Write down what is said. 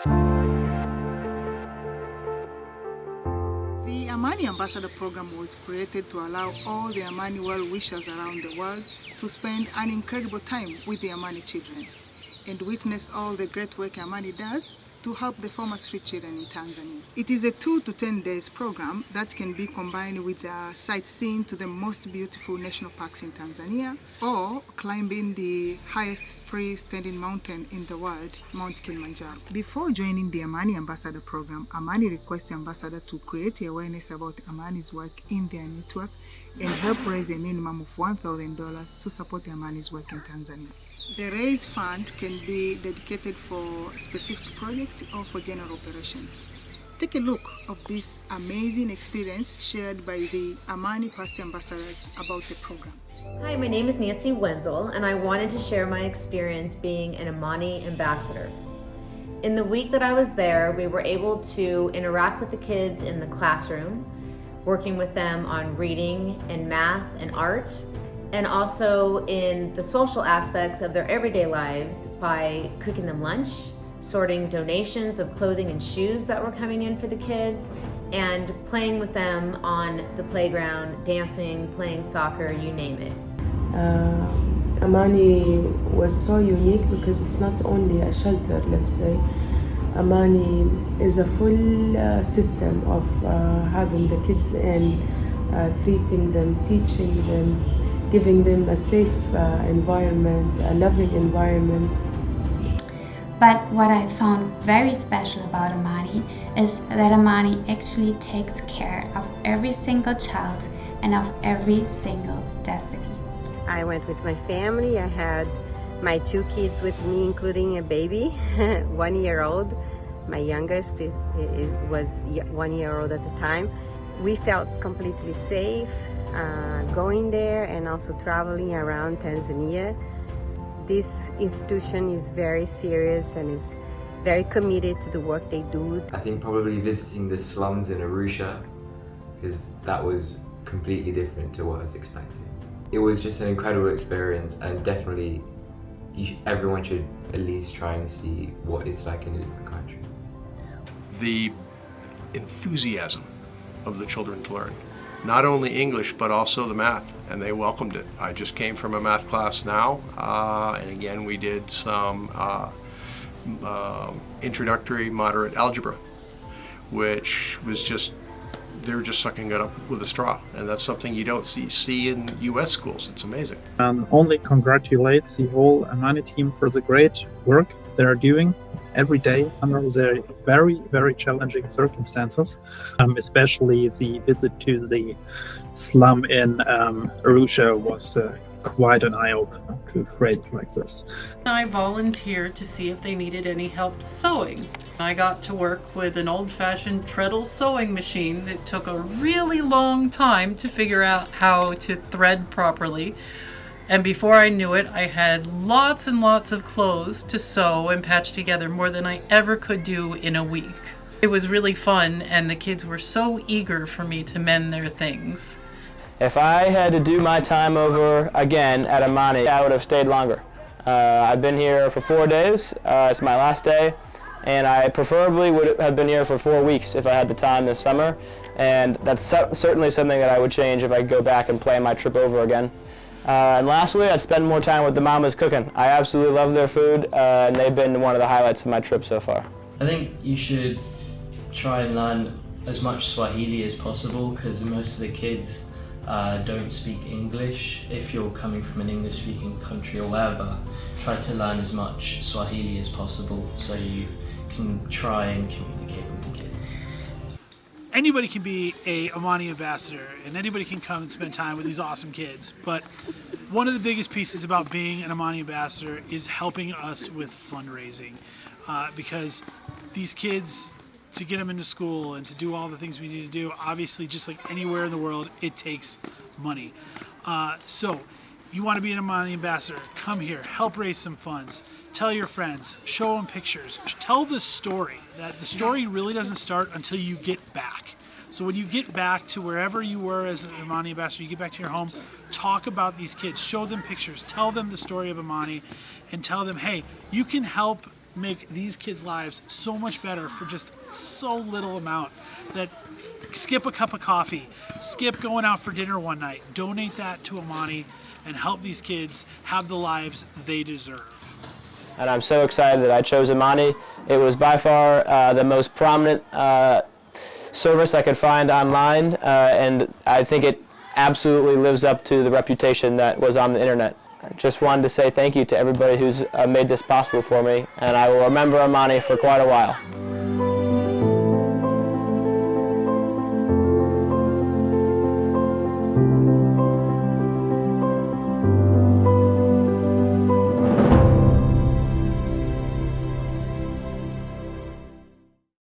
The Amani Ambassador Program was created to allow all the Amani well-wishers around the world to spend an incredible time with the Amani children and witness all the great work Amani does to help the former street children in Tanzania. It is a 2 to 10 days program that can be combined with sightseeing to the most beautiful national parks in Tanzania or climbing the highest freestanding mountain in the world, Mount Kilimanjaro. Before joining the Amani Ambassador Program, Amani requests the ambassador to create awareness about Amani's work in their network and help raise a minimum of $1,000 to support Amani's work in Tanzania. The raised fund can be dedicated for specific project or for general operations. Take a look of this amazing experience shared by the Amani past ambassadors about the program. Hi, my name is Nancy Wenzel, and I wanted to share my experience being an Amani ambassador. In the week that I was there, we were able to interact with the kids in the classroom, working with them on reading and math and art, and also in the social aspects of their everyday lives by cooking them lunch, sorting donations of clothing and shoes that were coming in for the kids, and playing with them on the playground, dancing, playing soccer, you name it. Amani was so unique because it's not only a shelter, let's say. Amani is a full system of having the kids in, treating them, teaching them, giving them a safe environment, a loving environment. But what I found very special about Amani is that Amani actually takes care of every single child and of every single destiny. I went with my family. I had my 2 kids with me, including a baby, 1 year old. My youngest was 1 year old at the time. We felt completely safe going there and also traveling around Tanzania. This institution is very serious and is very committed to the work they do. I think probably visiting the slums in Arusha, because that was completely different to what I was expecting. It was just an incredible experience, and definitely everyone should at least try and see what it's like in a different country. The enthusiasm of the children to learn, not only English but also the math, and they welcomed it. I just came from a math class now, and again we did some introductory moderate algebra, which was just, they were just sucking it up with a straw, and that's something you don't see in U.S. schools. It's amazing. Only congratulate the whole Amani team for the great work they are doing every day under the very, very challenging circumstances. Especially the visit to the slum in Arusha was quite an eye-opener to a phrase like this. I volunteered to see if they needed any help sewing. I got to work with an old-fashioned treadle sewing machine that took a really long time to figure out how to thread properly. And before I knew it, I had lots and lots of clothes to sew and patch together, more than I ever could do in a week. It was really fun, and the kids were so eager for me to mend their things. If I had to do my time over again at Amani, I would have stayed longer. I've been here for 4 days. It's my last day, and I preferably would have been here for 4 weeks if I had the time this summer. And that's certainly something that I would change if I could go back and plan my trip over again. And lastly, I'd spend more time with the mamas cooking. I absolutely love their food, and they've been one of the highlights of my trip so far. I think you should try and learn as much Swahili as possible, because most of the kids don't speak English. If you're coming from an English-speaking country or wherever, try to learn as much Swahili as possible so you can try and communicate with the kids. Anybody can be a Amani ambassador, and anybody can come and spend time with these awesome kids. But one of the biggest pieces about being an Amani ambassador is helping us with fundraising, because these kids, to get them into school and to do all the things we need to do, obviously, just like anywhere in the world, it takes money. So you want to be an Amani ambassador, come here, help raise some funds, tell your friends, show them pictures, tell the story. That the story really doesn't start until you get back. So when you get back to wherever you were as an Amani ambassador, you get back to your home, talk about these kids, show them pictures, tell them the story of Amani, and tell them, hey, you can help make these kids' lives so much better for just so little amount. That skip a cup of coffee, skip going out for dinner one night, donate that to Amani and help these kids have the lives they deserve. And I'm so excited that I chose Amani. It was by far the most prominent service I could find online, and I think it absolutely lives up to the reputation that was on the internet. I just wanted to say thank you to everybody who's made this possible for me, and I will remember Amani for quite a while.